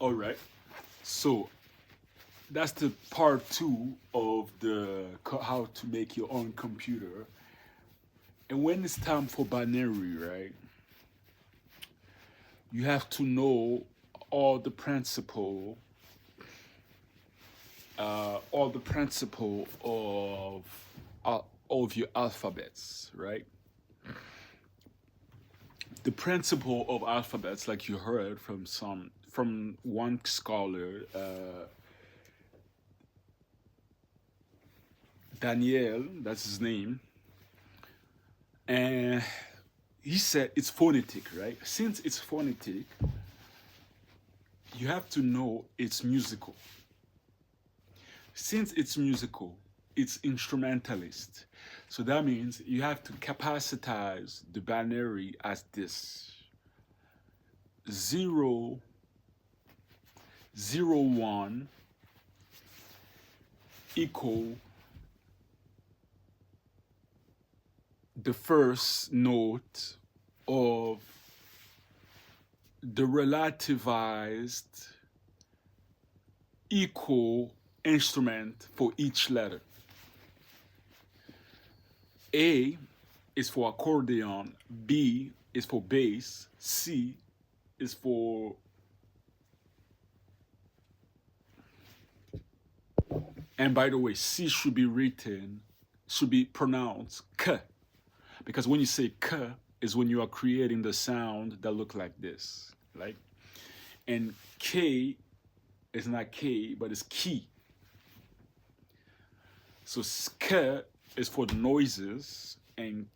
All right. So that's the part 2 of the how to make your own computer. And when it's time for binary, right? You have to know all the principle, of your alphabets, right? The principle of alphabets, like you heard from one scholar, Daniel, that's his name, and he said it's phonetic, right? Since it's phonetic, you have to know it's musical. Since it's musical, it's instrumentalist. So that means you have to capacitize the binary as this: 0, 0, 1 equal the first note of the relativized equal instrument for each letter. A is for accordion, B is for bass, C is for, and by the way, C should be pronounced K, because when you say K is when you are creating the sound that look like this, right? And K is not K, but it's key. So K is for the noises, and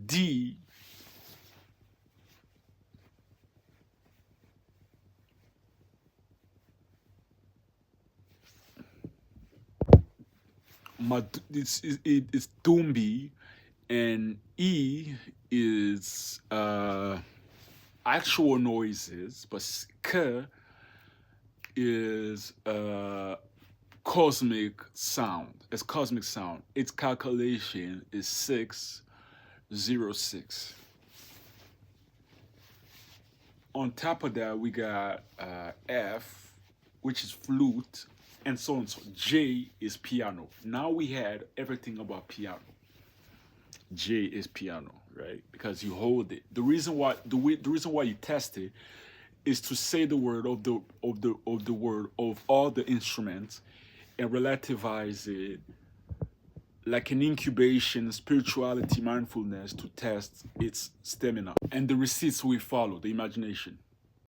D it's Dumbi, and E is actual noises, but K is cosmic sound. It's cosmic sound. Its calculation is 606. On top of that, we got F, which is flute, and so on. So J is piano. Now we had everything about piano. J is piano, right? Because you hold it. The reason why you test it is to say the word of the word of all the instruments and relativize it like an incubation, spirituality, mindfulness to test its stamina. And the receipts will follow, the imagination.